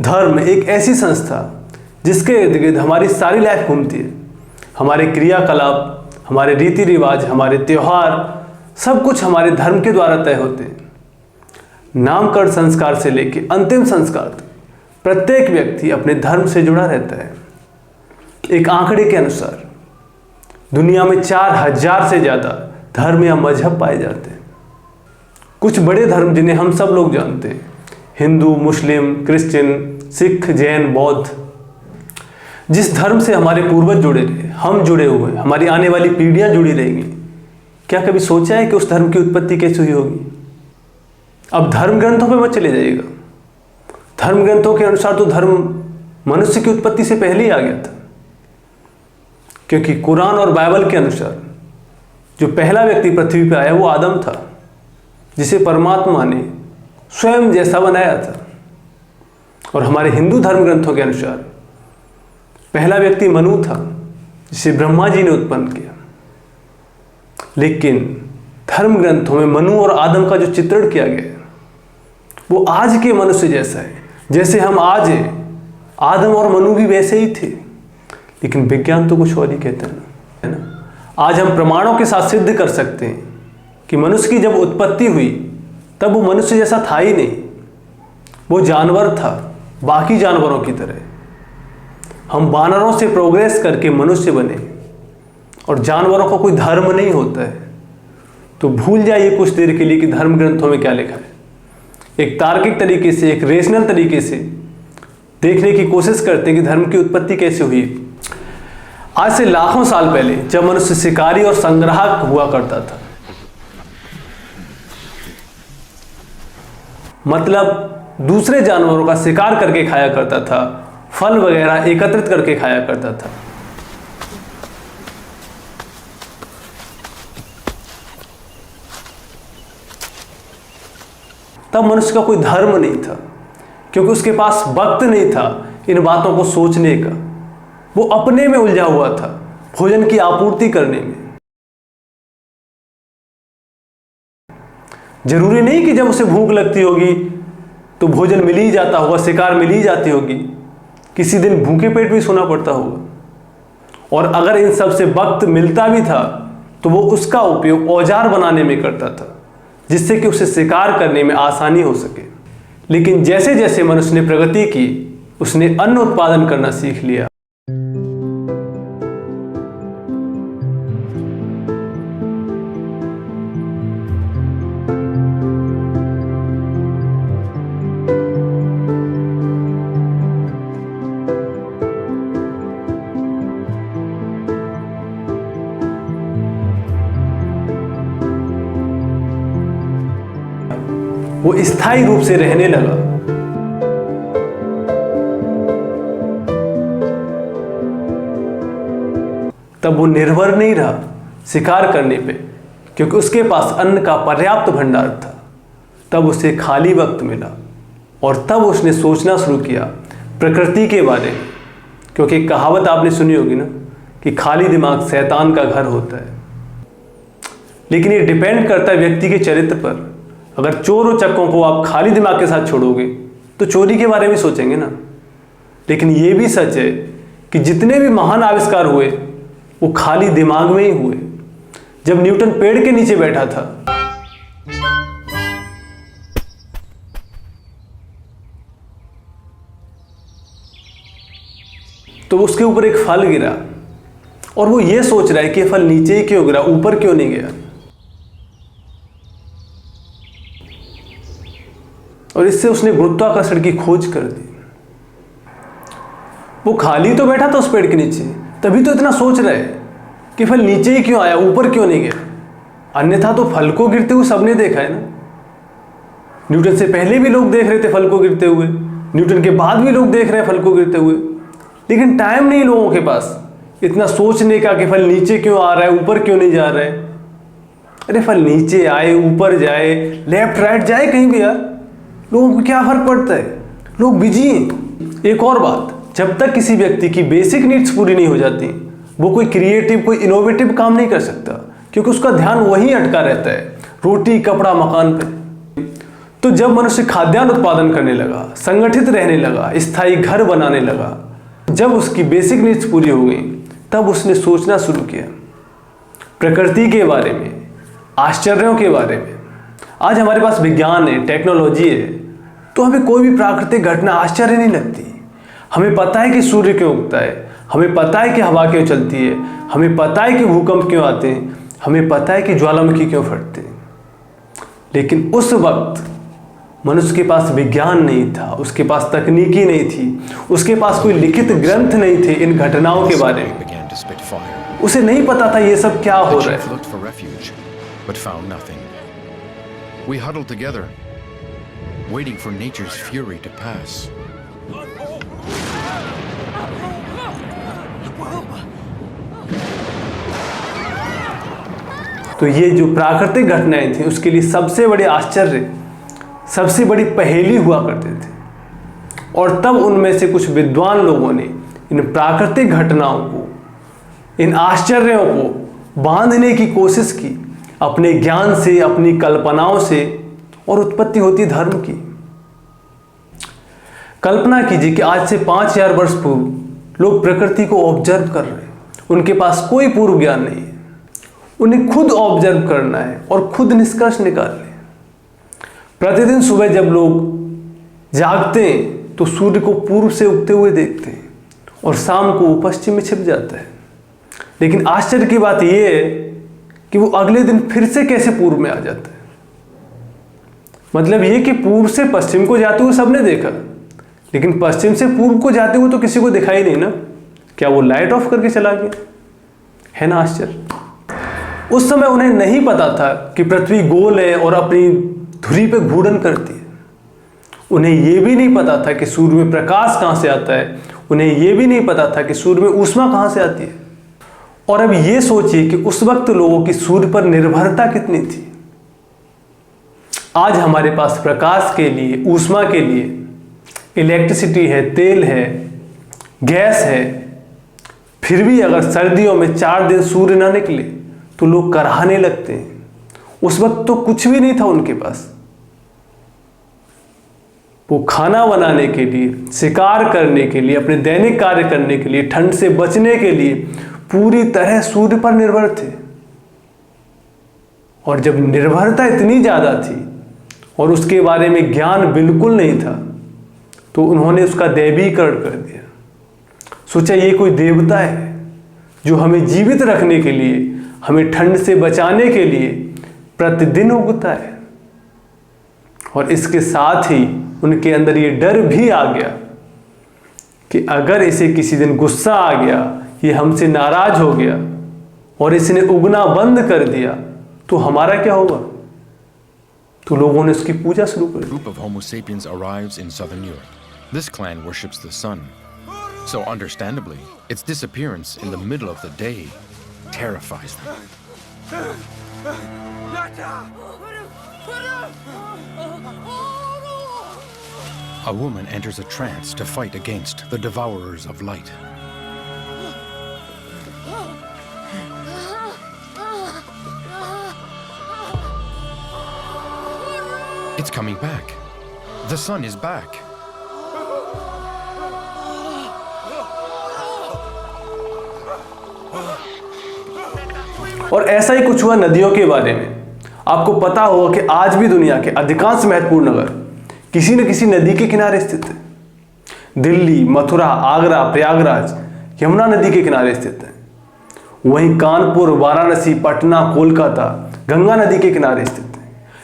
धर्म एक ऐसी संस्था जिसके इर्द गिर्द हमारी सारी लाइफ घूमती है। हमारे क्रियाकलाप, हमारे रीति रिवाज, हमारे त्यौहार, सब कुछ हमारे धर्म के द्वारा तय होते हैं। नामकरण संस्कार से लेकर अंतिम संस्कार तक प्रत्येक व्यक्ति अपने धर्म से जुड़ा रहता है। एक आंकड़े के अनुसार दुनिया में 4000 से ज़्यादा धर्म या मजहब पाए जाते हैं। कुछ बड़े धर्म जिन्हें हम सब लोग जानते हैं, हिंदू, मुस्लिम, क्रिश्चियन, सिख, जैन, बौद्ध। जिस धर्म से हमारे पूर्वज जुड़े रहे, हम जुड़े हुए हैं, हमारी आने वाली पीढ़ियां जुड़ी रहेंगी। क्या कभी सोचा है कि उस धर्म की उत्पत्ति कैसे हुई होगी? अब धर्म ग्रंथों पे मत चले जाइएगा। धर्म ग्रंथों के अनुसार तो धर्म मनुष्य की उत्पत्ति से पहले ही आ गया था, क्योंकि कुरान और बाइबल के अनुसार जो पहला व्यक्ति पृथ्वी पर आया वो आदम था, जिसे परमात्मा ने स्वयं जैसा बनाया था। और हमारे हिंदू धर्म ग्रंथों के अनुसार पहला व्यक्ति मनु था, जिसे ब्रह्मा जी ने उत्पन्न किया। लेकिन धर्म ग्रंथों में मनु और आदम का जो चित्रण किया गया है वो आज के मनुष्य जैसा है। जैसे हम आज हैं, आदम और मनु भी वैसे ही थे। लेकिन विज्ञान तो कुछ और ही कहता है ना। आज हम प्रमाणों के साथ सिद्ध कर सकते हैं कि मनुष्य की जब उत्पत्ति हुई तब वो मनुष्य जैसा था ही नहीं, वो जानवर था, बाकी जानवरों की तरह। हम वानरों से प्रोग्रेस करके मनुष्य बने, और जानवरों का कोई धर्म नहीं होता है। तो भूल जाइए कुछ देर के लिए कि धर्म ग्रंथों में क्या लिखा है। एक तार्किक तरीके से, एक रेशनल तरीके से देखने की कोशिश करते हैं कि धर्म की उत्पत्ति कैसे हुई। आज से लाखों साल पहले जब मनुष्य शिकारी और संग्राहक हुआ करता था, मतलब दूसरे जानवरों का शिकार करके खाया करता था, फल वगैरह एकत्रित करके खाया करता था। तब मनुष्य का कोई धर्म नहीं था, क्योंकि उसके पास वक्त नहीं था इन बातों को सोचने का। वो अपने में उलझा हुआ था, भोजन की आपूर्ति करने में। जरूरी नहीं कि जब उसे भूख लगती होगी तो भोजन मिल ही जाता होगा, शिकार मिल ही जाती होगी। किसी दिन भूखे पेट भी सोना पड़ता होगा। और अगर इन सब से वक्त मिलता भी था तो वो उसका उपयोग औजार बनाने में करता था, जिससे कि उसे शिकार करने में आसानी हो सके। लेकिन जैसे जैसे मनुष्य ने प्रगति की, उसने अन्न उत्पादन करना सीख लिया। वो स्थायी रूप से रहने लगा। तब वो निर्भर नहीं रहा शिकार करने पे, क्योंकि उसके पास अन्न का पर्याप्त भंडार था। तब उसे खाली वक्त मिला और तब उसने सोचना शुरू किया प्रकृति के बारे में। क्योंकि एक कहावत आपने सुनी होगी ना कि खाली दिमाग शैतान का घर होता है। लेकिन ये डिपेंड करता है व्यक्ति के चरित्र पर। अगर चोर और चक्कों को आप खाली दिमाग के साथ छोड़ोगे तो चोरी के बारे में सोचेंगे ना। लेकिन ये भी सच है कि जितने भी महान आविष्कार हुए वो खाली दिमाग में ही हुए। जब न्यूटन पेड़ के नीचे बैठा था तो उसके ऊपर एक फल गिरा और वो ये सोच रहा है कि ये फल नीचे ही क्यों गिरा, ऊपर क्यों नहीं गया। और इससे उसने गुरुत्वाकर्षण की खोज कर दी। वो खाली तो बैठा था उस पेड़ के नीचे, तभी तो इतना सोच रहा है कि फल नीचे ही क्यों आया, ऊपर क्यों नहीं गया। अन्यथा तो फल को गिरते हुए सबने देखा है ना। न्यूटन से पहले भी लोग देख रहे थे फल को गिरते हुए, न्यूटन के बाद भी लोग देख रहे हैं फल को गिरते हुए। लेकिन टाइम नहीं लोगों के पास इतना सोचने का कि फल नीचे क्यों आ रहा है, ऊपर क्यों नहीं जा रहा है। अरे फल नीचे आए, ऊपर जाए, लेफ्ट राइट जाए, कहीं भी यार, लोगों को क्या फर्क पड़ता है। लोग बिजी हैं। एक और बात, जब तक किसी व्यक्ति की बेसिक नीड्स पूरी नहीं हो जाती वो कोई क्रिएटिव, कोई इनोवेटिव काम नहीं कर सकता, क्योंकि उसका ध्यान वहीं अटका रहता है, रोटी, कपड़ा, मकान पे। तो जब मनुष्य खाद्यान्न उत्पादन करने लगा, संगठित रहने लगा, स्थायी घर बनाने लगा, जब उसकी बेसिक नीड्स पूरी हो गई, तब उसने सोचना शुरू किया प्रकृति के बारे में, आश्चर्यों के बारे में। आज हमारे पास विज्ञान है, टेक्नोलॉजी है, तो हमें कोई भी प्राकृतिक घटना आश्चर्य नहीं लगती। हमें पता है कि सूर्य क्यों उगता है, हमें पता है कि हवा क्यों चलती है, हमें पता है कि भूकंप क्यों आते हैं, हमें पता है कि ज्वालामुखी क्यों फटते हैं। लेकिन उस वक्त मनुष्य के पास विज्ञान नहीं था, उसके पास तकनीकी नहीं थी, उसके पास कोई लिखित ग्रंथ नहीं थे इन घटनाओं के बारे में। उसे नहीं पता था ये सब क्या हो रहा है। We huddled together, waiting for nature's fury to pass. तो ये जो प्राकृतिक घटनाएं थी उसके लिए सबसे बड़े आश्चर्य, सबसे बड़ी पहेली हुआ करते थे। और तब उनमें से कुछ विद्वान लोगों ने इन प्राकृतिक घटनाओं को, इन आश्चर्यों को बांधने की कोशिश की अपने ज्ञान से, अपनी कल्पनाओं से, और उत्पत्ति होती धर्म की। कल्पना कीजिए कि आज से 5000 वर्ष पूर्व लोग प्रकृति को ऑब्जर्व कर रहे हैं। उनके पास कोई पूर्व ज्ञान नहीं है, उन्हें खुद ऑब्जर्व करना है और खुद निष्कर्ष निकालने। प्रतिदिन सुबह जब लोग जागते हैं तो सूर्य को पूर्व से उगते हुए देखते हैं और शाम को वो पश्चिम में छिप जाता है। लेकिन आश्चर्य की बात यह है कि वो अगले दिन फिर से कैसे पूर्व में आ जाता है। मतलब ये कि पूर्व से पश्चिम को जाते हुए सबने देखा, लेकिन पश्चिम से पूर्व को जाते हुए तो किसी को दिखाई नहीं ना। क्या वो लाइट ऑफ करके चला गया? है ना आश्चर्य। उस समय उन्हें नहीं पता था कि पृथ्वी गोल है और अपनी धुरी पे घूर्णन करती है। उन्हें यह भी नहीं पता था कि सूर्य में प्रकाश कहां से आता है। उन्हें यह भी नहीं पता था कि सूर्य में ऊष्मा कहां से आती है। और अब ये सोचिए कि उस वक्त लोगों की सूर्य पर निर्भरता कितनी थी। आज हमारे पास प्रकाश के लिए, ऊष्मा के लिए इलेक्ट्रिसिटी है, तेल है, गैस है। फिर भी अगर सर्दियों में 4 दिन सूर्य ना निकले तो लोग कराहने लगते हैं। उस वक्त तो कुछ भी नहीं था उनके पास। वो खाना बनाने के लिए, शिकार करने के लिए, अपने दैनिक कार्य करने के लिए, ठंड से बचने के लिए पूरी तरह सूर्य पर निर्भर थे। और जब निर्भरता इतनी ज्यादा थी और उसके बारे में ज्ञान बिल्कुल नहीं था, तो उन्होंने उसका दैवीकरण कर दिया। सोचा ये कोई देवता है जो हमें जीवित रखने के लिए, हमें ठंड से बचाने के लिए प्रतिदिन उगता है। और इसके साथ ही उनके अंदर ये डर भी आ गया कि अगर इसे किसी दिन गुस्सा आ गया, ये हमसे नाराज हो गया और इसने उगना बंद कर दिया, तो हमारा क्या होगा? तो लोगों ने उसकी पूजा शुरू कर दी। Group of Homo sapiens arrives in southern Europe. This clan worships the sun. So understandably, its disappearance in the middle of the day terrifies them. A woman enters a trance to fight against the devourers of light. It's coming back. The sun is back. और ऐसा ही कुछ हुआ नदियों के बारे में। आपको पता होगा कि आज भी दुनिया के अधिकांश महत्वपूर्ण नगर किसी न किसी नदी के किनारे स्थित है। दिल्ली, मथुरा, आगरा, प्रयागराज यमुना नदी के किनारे स्थित है। वहीं कानपुर, वाराणसी, पटना, कोलकाता गंगा नदी के किनारे स्थित है।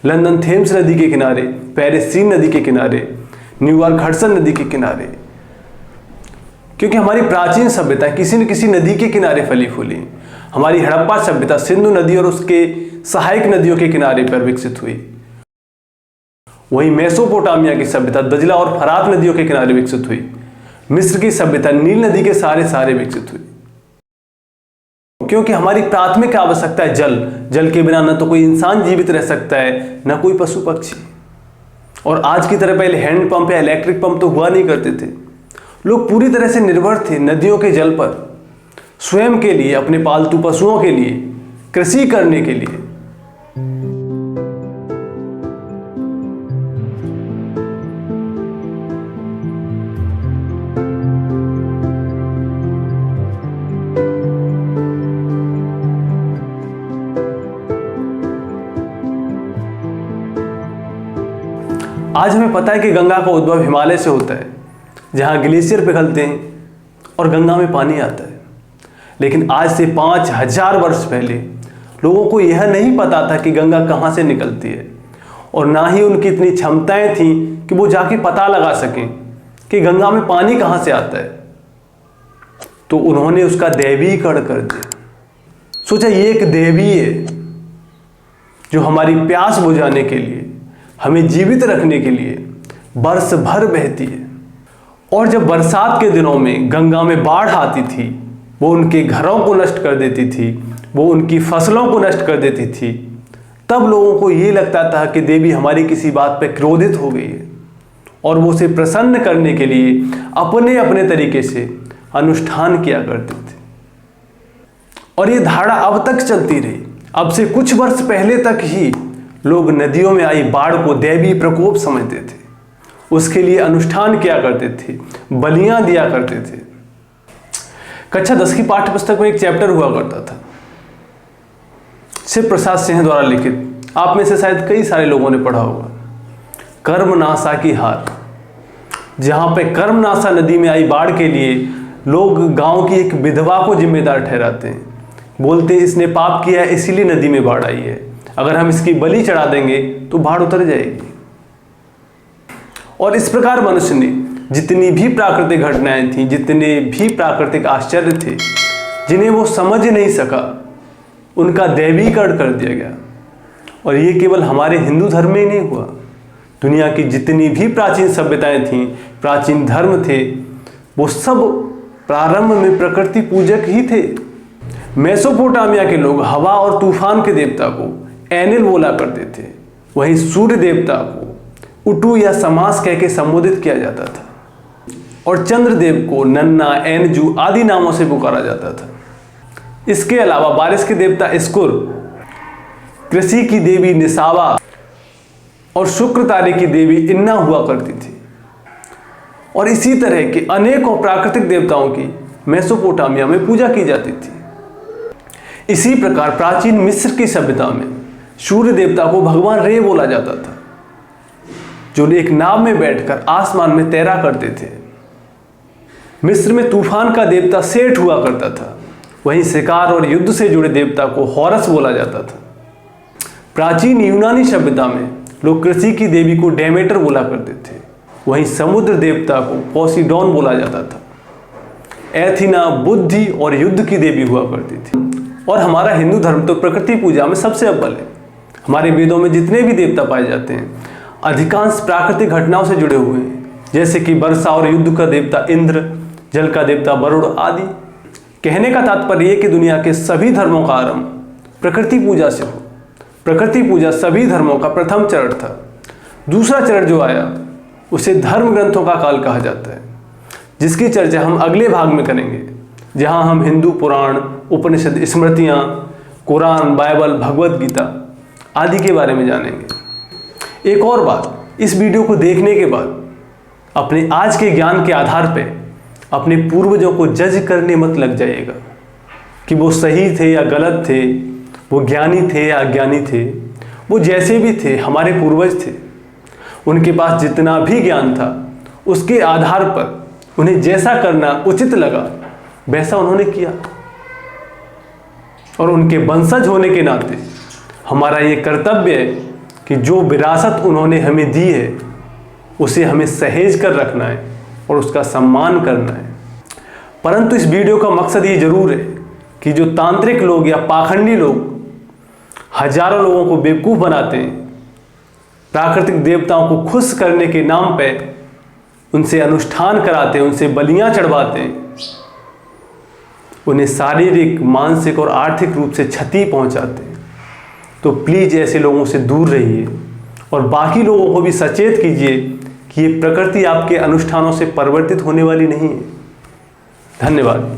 लंदन थेम्स नदी के किनारे, पेरिस सीन नदी के किनारे, न्यूयॉर्क हडसन नदी के किनारे। क्योंकि हमारी प्राचीन सभ्यता किसी न किसी नदी के किनारे फली फूली। हमारी हड़प्पा सभ्यता सिंधु नदी और उसके सहायक नदियों के किनारे पर विकसित हुई। वहीं मेसोपोटामिया की सभ्यता दजला और फरात नदियों के किनारे विकसित हुई। मिस्र की सभ्यता नील नदी के सहारे विकसित हुई। क्योंकि हमारी प्राथमिक आवश्यकता है जल। जल के बिना न तो कोई इंसान जीवित रह सकता है, न कोई पशु पक्षी। और आज की तरह पहले हैंड पंप या इलेक्ट्रिक पंप तो हुआ नहीं करते थे। लोग पूरी तरह से निर्भर थे नदियों के जल पर, स्वयं के लिए, अपने पालतू पशुओं के लिए, कृषि करने के लिए। आज हमें पता है कि गंगा का उद्भव हिमालय से होता है, जहाँ ग्लेशियर पिघलते हैं और गंगा में पानी आता है। लेकिन आज से 5000 वर्ष पहले लोगों को यह नहीं पता था कि गंगा कहाँ से निकलती है, और ना ही उनकी इतनी क्षमताएं थी कि वो जाके पता लगा सकें कि गंगा में पानी कहाँ से आता है। तो उन्होंने उसका दैवीकरण कर दिया। सोचा ये एक देवी है जो हमारी प्यास बुझाने के लिए, हमें जीवित रखने के लिए बरस भर बहती है। और जब बरसात के दिनों में गंगा में बाढ़ आती थी, वो उनके घरों को नष्ट कर देती थी, वो उनकी फसलों को नष्ट कर देती थी, तब लोगों को ये लगता था कि देवी हमारी किसी बात पर क्रोधित हो गई है, और वो उसे प्रसन्न करने के लिए अपने अपने तरीके से अनुष्ठान किया करते थे। और ये धारणा अब तक चलती रही। अब से कुछ वर्ष पहले तक ही लोग नदियों में आई बाढ़ को दैवी प्रकोप समझते थे, उसके लिए अनुष्ठान किया करते थे, बलियां दिया करते थे। कक्षा 10 की पाठ्य पुस्तक में एक चैप्टर हुआ करता था, शिव प्रसाद सिंह द्वारा लिखित, आप में से शायद कई सारे लोगों ने पढ़ा होगा, कर्मनाशा की हार। जहां पे कर्मनाशा नदी में आई बाढ़ के लिए लोग गांव की एक विधवा को जिम्मेदार ठहराते हैं, बोलते हैं इसने पाप किया है इसीलिए नदी में बाढ़ आई है, अगर हम इसकी बलि चढ़ा देंगे तो बाढ़ उतर जाएगी। और इस प्रकार मनुष्य ने जितनी भी प्राकृतिक घटनाएं थीं, जितने भी प्राकृतिक आश्चर्य थे जिन्हें वो समझ नहीं सका, उनका दैवीकरण कर दिया गया। और ये केवल हमारे हिंदू धर्म में ही नहीं हुआ, दुनिया की जितनी भी प्राचीन सभ्यताएं थीं, प्राचीन धर्म थे, वो सब प्रारंभ में प्रकृति पूजक ही थे। मेसोपोटामिया के लोग हवा और तूफान के देवता को एनिल बोला करते थे, वहीं सूर्य देवता को उटू या समास कह के संबोधित किया जाता था, और चंद्रदेव को नन्ना, एनजू आदि नामों से पुकारा जाता था। इसके अलावा बारिश के देवता इस्कुर, कृषि की देवी निसावा और शुक्र तारे की देवी इन्ना हुआ करती थी। और इसी तरह के अनेकों प्राकृतिक देवताओं की मेसोपोटामिया में पूजा की जाती थी। इसी प्रकार प्राचीन मिस्र की सभ्यता में सूर्य देवता को भगवान रे बोला जाता था, जो एक नाव में बैठकर आसमान में तैरा करते थे। मिस्र में तूफान का देवता सेठ हुआ करता था, वहीं शिकार और युद्ध से जुड़े देवता को हॉरस बोला जाता था। प्राचीन यूनानी सभ्यता में लोग कृषि की देवी को डेमेटर बोला करते थे, वहीं समुद्र देवता को पोसीडॉन बोला जाता था। एथिना बुद्धि और युद्ध की देवी हुआ करती थी। और हमारा हिंदू धर्म तो प्रकृति पूजा में सबसे अव्वल है। हमारे वेदों में जितने भी देवता पाए जाते हैं, अधिकांश प्राकृतिक घटनाओं से जुड़े हुए हैं, जैसे कि वर्षा और युद्ध का देवता इंद्र, जल का देवता वरुण आदि। कहने का तात्पर्य है कि दुनिया के सभी धर्मों का आरंभ प्रकृति पूजा से हो। प्रकृति पूजा सभी धर्मों का प्रथम चरण था। दूसरा चरण जो आया उसे धर्म ग्रंथों का काल कहा जाता है, जिसकी चर्चा हम अगले भाग में करेंगे, जहां हम हिंदू पुराण, उपनिषद, स्मृतियां, कुरान, बाइबल, भगवत गीता आदि के बारे में जानेंगे। एक और बात, इस वीडियो को देखने के बाद अपने आज के ज्ञान के आधार पर अपने पूर्वजों को जज करने मत लग जाइएगा कि वो सही थे या गलत थे, वो ज्ञानी थे या अज्ञानी थे। वो जैसे भी थे हमारे पूर्वज थे, उनके पास जितना भी ज्ञान था उसके आधार पर उन्हें जैसा करना उचित लगा वैसा उन्होंने किया। और उनके वंशज होने के नाते हमारा ये कर्तव्य है कि जो विरासत उन्होंने हमें दी है उसे हमें सहेज कर रखना है और उसका सम्मान करना है। परंतु इस वीडियो का मकसद ये जरूर है कि जो तांत्रिक लोग या पाखंडी लोग हजारों लोगों को बेवकूफ़ बनाते हैं, प्राकृतिक देवताओं को खुश करने के नाम पे उनसे अनुष्ठान कराते हैं, उनसे बलियां चढ़वाते हैं, उन्हें शारीरिक, मानसिक और आर्थिक रूप से क्षति पहुंचाते हैं, तो प्लीज़ ऐसे लोगों से दूर रहिए और बाकी लोगों को भी सचेत कीजिए कि ये प्रकृति आपके अनुष्ठानों से परिवर्तित होने वाली नहीं है। धन्यवाद।